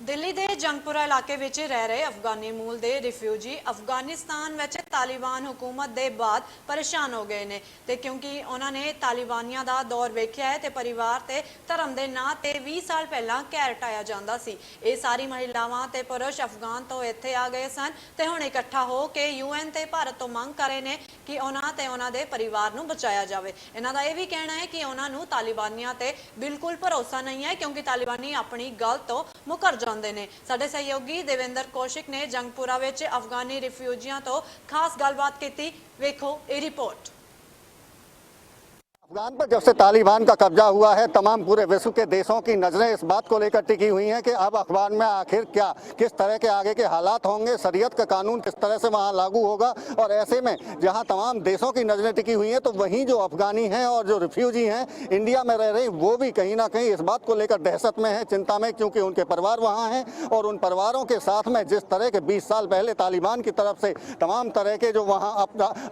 ਦਿੱਲੀ ਦੇ ਜੰਗਪੁਰਾ ਇਲਾਕੇ ਵਿੱਚ ਰਹਿ ਰਹੇ ਅਫਗਾਨੀ ਮੂਲ ਦੇ ਰਿਫਿਊਜੀ ਅਫਗਾਨਿਸਤਾਨ ਵਿੱਚ ਤਾਲਿਬਾਨ ਹਕੂਮਤ ਦੇ ਬਾਅਦ ਪਰੇਸ਼ਾਨ ਹੋ ਗਏ ਨੇ ਤੇ ਕਿਉਂਕਿ ਉਹਨਾਂ ਨੇ ਤਾਲਿਬਾਨੀਆਂ ਦਾ ਦੌਰ ਵੇਖਿਆ ਹੈ ਤੇ ਪਰਿਵਾਰ ਤੇ ਧਰਮ ਦੇ ਨਾਂ ਤੇ 20 ਸਾਲ ਪਹਿਲਾਂ ਘੇਰ ਟਾਇਆ ਜਾਂਦਾ ਸੀ। ਇਹ ਸਾਰੀ ਮਹਿਲਾਵਾਂ ਤੇ ਪੁਰਸ਼ ਅਫਗਾਨ ਤੋਂ ਇੱਥੇ ਆ ਗਏ ਸਨ ਤੇ ਹੁਣ ਇਕੱਠਾ ਹੋ ਕੇ ਯੂਐਨ ਤੇ ਭਾਰਤ ਤੋਂ ਮੰਗ ਕਰ ਰਹੇ ਨੇ ਕਿ ਉਹਨਾਂ ਤੇ ਉਹਨਾਂ ਦੇ ਪਰਿਵਾਰ ਨੂੰ ਬਚਾਇਆ ਜਾਵੇ। ਇਹਨਾਂ ਦਾ ਇਹ ਵੀ ਕਹਿਣਾ ਹੈ ਕਿ ਉਹਨਾਂ ਨੂੰ ਤਾਲਿਬਾਨੀਆਂ ਤੇ ਬਿਲਕੁਲ ਭਰੋਸਾ ਨਹੀਂ ਹੈ ਕਿਉਂਕਿ ਤਾਲਿਬਾਨੀ ਆਪਣੀ ਗੱਲ ਤੋਂ ਮੁਕਰ ਜਾਂਦੇ ਨੇ। ਸਾਡੇ ਸਹਿਯੋਗੀ ਦੇवेंद्र कौशिक ने जंगपुरा विच अफगानी रिफ्यूजियां तो खास गलबात की। वेखो ये रिपोर्ट। अफगान पर जब से तालिबान का कब्जा हुआ है तमाम पूरे विश्व के देशों की नज़रें इस बात को लेकर टिकी हुई हैं कि अब अफगान में आखिर क्या किस तरह के आगे के हालात होंगे, शरीयत का कानून किस तरह से वहाँ लागू होगा। और ऐसे में जहाँ तमाम देशों की नज़रें टिकी हुई हैं तो वहीं जो अफगानी हैं और जो रिफ्यूजी हैं इंडिया में रह रहे वो भी कहीं ना कहीं इस बात को लेकर दहशत में है, चिंता में, क्योंकि उनके परिवार वहाँ हैं और उन परिवारों के साथ में जिस तरह के 20 साल पहले तालिबान की तरफ से तमाम तरह के जो वहाँ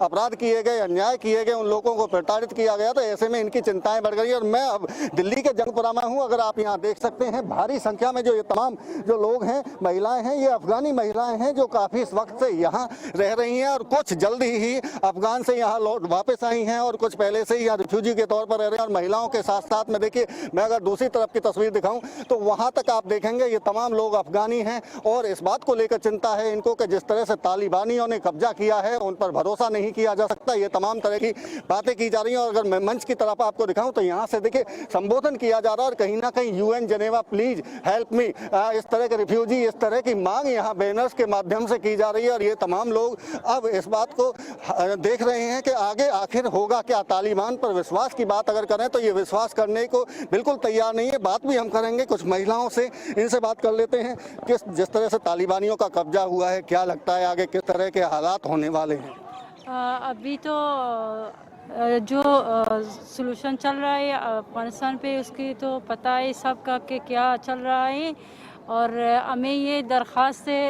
अपराध किए गए, अन्याय किए गए, उन लोगों को प्रताड़ित किया गया, तो ऐसे में इनकी चिंताएं बढ़ गई। और मैं अब दिल्ली के जंगपुरा में हूं। अगर आप यहां देख सकते हैं भारी संख्या में जो ये तमाम जो लोग हैं, महिलाएं हैं, ये अफगानी महिलाएं हैं जो काफ़ी इस वक्त से यहां रह रही हैं और कुछ जल्दी ही अफगान से यहां लौट वापस आई हैं और कुछ पहले से ही यहाँ रिफ्यूजी के तौर पर रह रहे हैं। और महिलाओं के साथ साथ में देखिए, मैं अगर दूसरी तरफ की तस्वीर दिखाऊं तो वहां तक आप देखेंगे ये तमाम लोग अफगानी हैं और इस बात को लेकर चिंता है इनको कि जिस तरह से तालिबानियों ने कब्जा किया है उन पर भरोसा नहीं किया जा सकता। ये तमाम तरह की बातें की जा रही हैं। और अगर मैं मंच की तरफ आपको दिखाऊं तो यहाँ से देखिए संबोधन किया जा रहा है और कहीं ना कहीं UN Geneva please help me, इस तरह के रिफ्यूजी, इस तरह की मांग यहाँ बैनर्स के माध्यम से की जा रही है। और ये तमाम लोग अब इस बात को देख रहे हैं कि आगे आखिर होगा क्या। तालिबान पर विश्वास की बात अगर करें तो ये विश्वास करने को बिल्कुल तैयार नहीं है। बात भी हम करेंगे कुछ महिलाओं से, इनसे बात कर लेते हैं कि जिस तरह से तालिबानियों का कब्जा हुआ है क्या लगता है आगे किस तरह के हालात होने वाले हैं। अभी तो जो सॉल्यूशन चल रहा है अफगानिस्तान पे उसकी तो पता है सबका कि क्या चल रहा है। और हमें ये दरख्वास्त है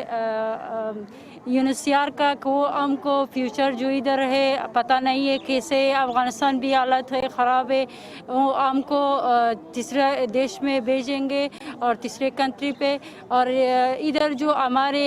यूएनएचसीआर का को हमको फ्यूचर जो इधर है पता नहीं है कैसे अफ़गानिस्तान भी हालत है ख़राब है, वो हमको तीसरे देश में भेजेंगे और तीसरे कंट्री पे। और इधर जो हमारे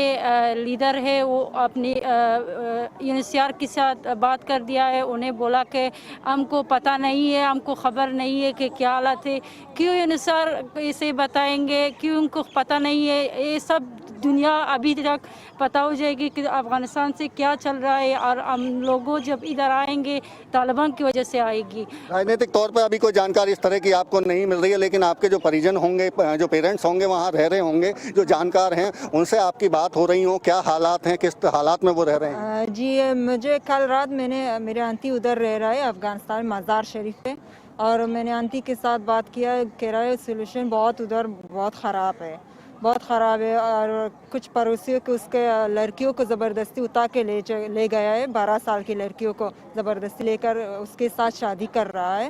लीडर है वो अपनी यूएनएचसीआर के साथ बात कर दिया है, उन्हें बोला कि हमको पता नहीं है, हमको ख़बर नहीं है कि क्या हालत है, क्यों यूएनएचसीआर इसे बताएंगे, क्यों उनको पता नहीं है। ये सब दुनिया अभी तक पता हो जाएगी कि अफ़गानिस्तान से क्या चल रहा है और हम लोगों जब इधर आएंगे तालिबान की वजह से आएगी। राजनीतिक तौर पर अभी कोई जानकारी इस तरह की आपको नहीं मिल रही है, लेकिन आपके जो परिजन होंगे, जो पेरेंट्स होंगे वहाँ रह रहे होंगे, जो जानकार हैं उनसे आपकी बात हो रही हो, क्या हालात हैं, किस हालात में वो रह रहे हैं? जी मुझे कल रात मेरे आंटी उधर रह रहा है अफ़गानिस्तान मज़ार शरीफ पे, और मैंने आंटी के साथ बात किया, कह रहा है सोल्यूशन बहुत उधर बहुत ख़राब है, बहुत ख़राब है। और कुछ पड़ोसियों को उसके लड़कियों को ज़बरदस्ती उतार के ले गया है, 12 साल की लड़कियों को ज़बरदस्ती लेकर उसके साथ शादी कर रहा है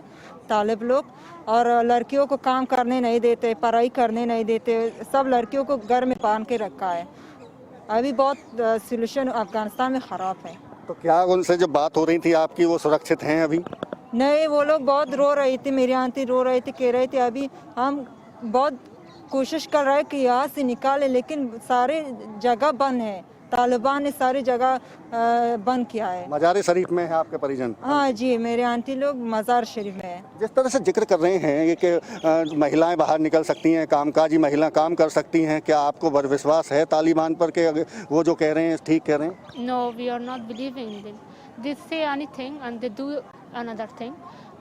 तालिब लोग। और लड़कियों को काम करने नहीं देते, पढ़ाई करने नहीं देते, सब लड़कियों को घर में बांध के रखा है। अभी बहुत सोल्यूशन अफ़गानिस्तान में ख़राब है। तो क्या उनसे जो बात हो रही थी आपकी वो सुरक्षित हैं अभी? नहीं, वो लोग बहुत रो रही थी, मेरी आंटी रो रही थी, कह रही थी अभी हम बहुत कोशिश कर रहे हैं कि यहाँ से निकालें, लेकिन सारे जगह बंद है, तालिबान ने सारी जगह बंद किया है। मज़ार शरीफ में है आपके परिजन? हाँ जी, मेरे आंटी लोग मज़ार शरीफ में है। जिस तरह से जिक्र कर रहे हैं ये कि महिलाएं बाहर निकल सकती हैं, कामकाजी महिला काम कर सकती हैं, क्या आपको विश्वास है तालिबान पर कि वो जो कह रहे हैं ठीक कह रहे हैं? No, we are not believing them. They say anything and they do another thing.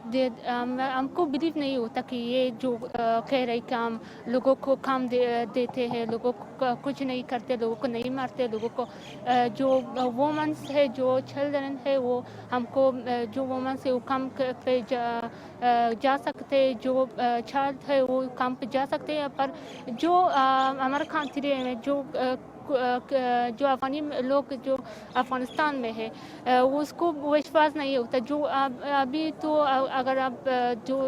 हमको बिलीव नहीं होता कि ये जो कह रहे काम लोगों को काम देते हैं, लोगों को कुछ नहीं करते, लोगों को नहीं मारते, लोगों को जो वुमेन्स है, जो चिल्ड्रन है, वो हमको जो वुमेन्स है वो काम पे जा सकते, जो चाइल्ड है वो काम पे जा सकते हैं। पर जो हमारे कंट्री में जो अफगानी लोग जो अफ़गानिस्तान में है उसको विश्वास नहीं होता। जो अभी तो अगर आप जो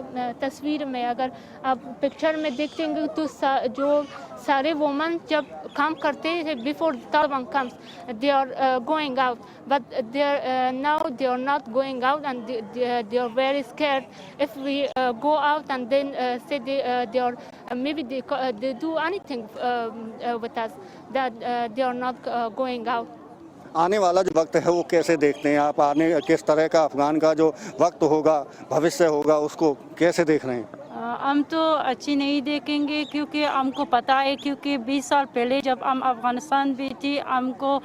तस्वीर में अगर आप पिक्चर में देखेंगे तो जो सारे वुमेन जब काम करते हैं before Taliban comes they are going out but they are now they are not going out and they are very scared if we go out and then say they are maybe they do anything with us that they are not going out. आने वाला जो वक्त है वो कैसे देखते हैं आप? आने किस तरह का अफगान का जो वक्त होगा, भविष्य होगा, उसको कैसे देख रहे हैं? हम तो अच्छी नहीं देखेंगे क्योंकि हमको पता है, क्योंकि 20 साल पहले जब हम अफ़गानिस्तान भी थी, हमको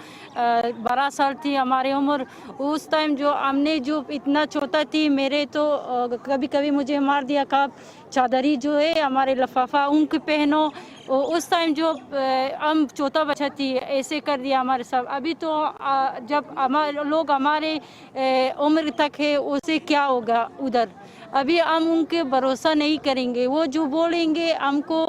12 साल थी हमारी उम्र। उस टाइम जो हमने जो इतना छोटा थी, मेरे तो कभी कभी मुझे मार दिया कब चादरी जो है हमारे लफाफा उनके पहनो। उस टाइम जो हम छोटा बच्चा थी ऐसे कर दिया हमारे साथ। अभी तो जब हमारे लोग हमारे उम्र तक है उसे क्या होगा उधर। अभी हम उनके भरोसा नहीं करेंगे, वो जो बोलेंगे हमको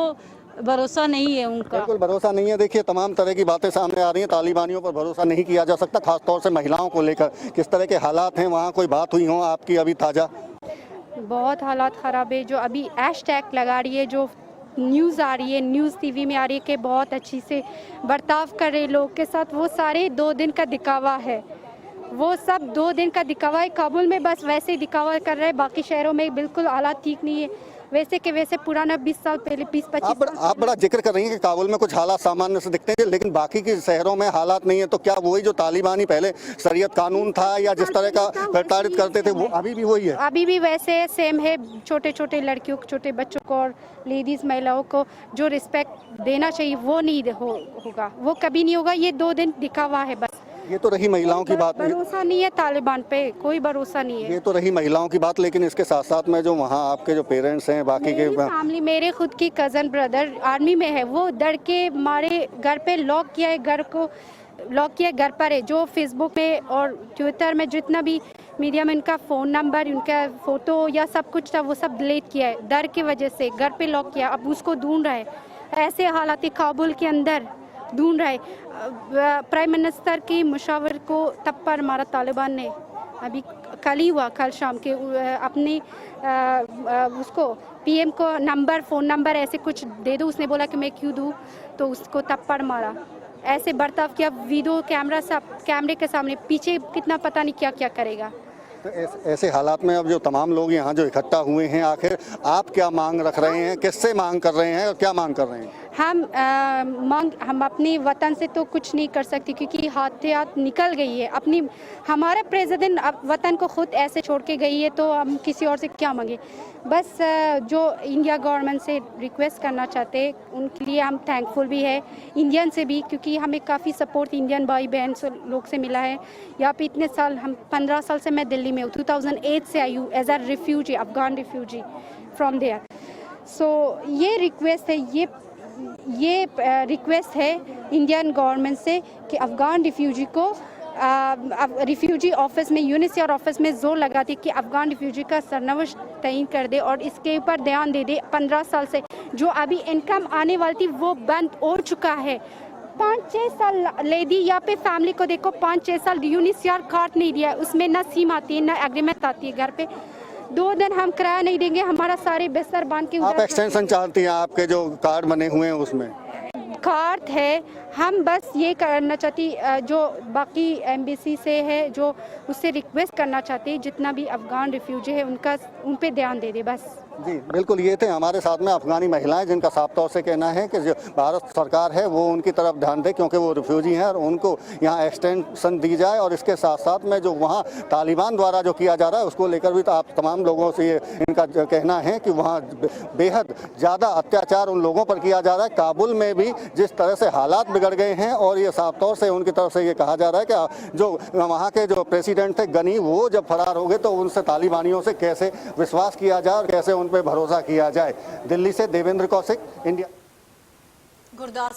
भरोसा नहीं है उनका। बिल्कुल भरोसा नहीं है। देखिए तमाम तरह की बातें सामने आ रही हैं, तालिबानियों पर भरोसा नहीं किया जा सकता, खासतौर से महिलाओं को लेकर। किस तरह के हालात हैं वहाँ? कोई बात हुई हो आपकी अभी ताज़ा? बहुत हालात ख़राब है। जो अभी हैशटैग लगा रही है, जो न्यूज़ आ रही है, न्यूज़ टीवी में आ रही है कि बहुत अच्छी से बर्ताव कर रहे लोग के साथ, वो सारे 2 दिन का दिखावा है। वो सब 2 दिन का दिखावा है। काबुल में बस वैसे ही दिखावा कर रहे हैं, बाकी शहरों में बिल्कुल हालात ठीक नहीं है, वैसे के वैसे पुराना 20 साल पहले 20-25 आप बड़ा जिक्र कर रही हैं कि काबुल में कुछ हालात सामान्य से दिखते हैं, लेकिन बाकी के शहरों में हालात नहीं है। तो क्या वही जो तालिबानी पहले शरीयत कानून था या जिस तरह का प्रताड़ित करते थे वो अभी भी वही है? अभी भी वैसे सेम है। छोटे छोटे लड़कियों को, छोटे बच्चों को और लेडीज़ महिलाओं को जो रिस्पेक्ट देना चाहिए वो नहीं होगा, वो कभी नहीं होगा। ये 2 दिन दिखावा है बस। ये तो रही महिलाओं की बात। भरोसा नहीं है तालिबान पे, कोई भरोसा नहीं है। ये तो रही महिलाओं की बात, लेकिन इसके साथ साथ में जो वहाँ आपके जो पेरेंट्स हैं, बाकी के फैमिली, मेरे खुद की कज़न ब्रदर आर्मी में है, वो डर के मारे घर पे लॉक किया है, घर को लॉक किया है, घर पर है। जो फेसबुक पे और ट्विटर में जितना भी मीडिया में उनका फ़ोन नंबर, उनका फ़ोटो या सब कुछ था वो सब डिलीट किया है, डर की वजह से घर पे लॉक किया। अब उसको ढूंढ रहा है। ऐसे हालात काबुल के अंदर ढूंढ रहा है। प्राइम मिनिस्टर की मुशावर को थप्पड़ मारा तालिबान ने, अभी कल ही हुआ, कल शाम के। अपनी उसको पीएम को नंबर, फ़ोन नंबर ऐसे कुछ दे दो, उसने बोला कि मैं क्यों दूँ, तो उसको थप्पड़ मारा। ऐसे बर्ताव किया, वीडियो कैमरा सब कैमरे के सामने, पीछे कितना पता नहीं क्या क्या करेगा। तो ऐसे हालात में अब जो तमाम लोग यहाँ जो इकट्ठा हुए हैं, आखिर आप क्या मांग रख रहे हैं, किससे मांग कर रहे हैं और क्या मांग कर रहे हैं? हम अपने वतन से तो कुछ नहीं कर सकते क्योंकि हाथ निकल गई है अपनी। हमारा प्रेसिडेंट वतन को खुद ऐसे छोड़ के गई है, तो हम किसी और से क्या मांगे। बस जो इंडिया गवर्नमेंट से रिक्वेस्ट करना चाहते हैं, उनके लिए हम थैंकफुल भी है, इंडियन से भी, क्योंकि हमें काफ़ी सपोर्ट इंडियन भाई बहन से लोग से मिला है। यहाँ पे इतने साल, हम 15 साल से मैं दिल्ली में हूँ, 2008 से आई हूँ as a refugee, Afghan refugee from there. So ये रिक्वेस्ट है, ये रिक्वेस्ट है इंडियन गवर्नमेंट से कि अफ़गान रिफ्यूजी को रिफ्यूजी ऑफिस में, यूनिसियर ऑफिस में जोर लगाती कि अफ़गान रिफ्यूजी का सरनवश तयन कर दे और इसके ऊपर ध्यान दे दे। 15 साल से जो अभी इनकम आने वाली थी वो बंद हो चुका है। 5-6 साल लेडी यहाँ पे फैमिली को देखो, 5-6 साल यूनिसियर कार्ड नहीं दिया, उसमें ना सिम आती है ना एग्रीमेंट आती है। घर पे 2 दिन हम किराया नहीं देंगे, हमारा सारे बिस्तर बांध के। आप एक्सटेंशन चाहती हैं? आपके जो कार्ड बने हुए हैं उसमें कार्ड है, हम बस ये करना चाहती, जो बाकी एम्बेसी से है जो उससे रिक्वेस्ट करना चाहती, जितना भी अफ़गान रिफ्यूजी है उन पे ध्यान दे दे बस। जी बिल्कुल। ये थे हमारे साथ में अफगानी महिलाएं, जिनका साफ तौर से कहना है कि जो भारत सरकार है वो उनकी तरफ ध्यान दे, क्योंकि वो रिफ्यूजी हैं और उनको यहाँ एक्सटेंशन दी जाए। और इसके साथ साथ में जो वहाँ तालिबान द्वारा जो किया जा रहा है उसको लेकर भी तो आप तमाम लोगों से ये इनका कहना है कि वहाँ बेहद ज़्यादा अत्याचार उन लोगों पर किया जा रहा है। काबुल में भी जिस तरह से हालात बिगड़ गए हैं, और ये साफ तौर से उनकी तरफ से ये कहा जा रहा है कि जो वहाँ के जो प्रेसिडेंट थे गनी, वो जब फरार हो गए तो उनसे तालिबानियों से कैसे विश्वास किया जाए और कैसे उन पे भरोसा किया जाए। दिल्ली से देवेंद्र कौशिक, इंडिया। गुरदास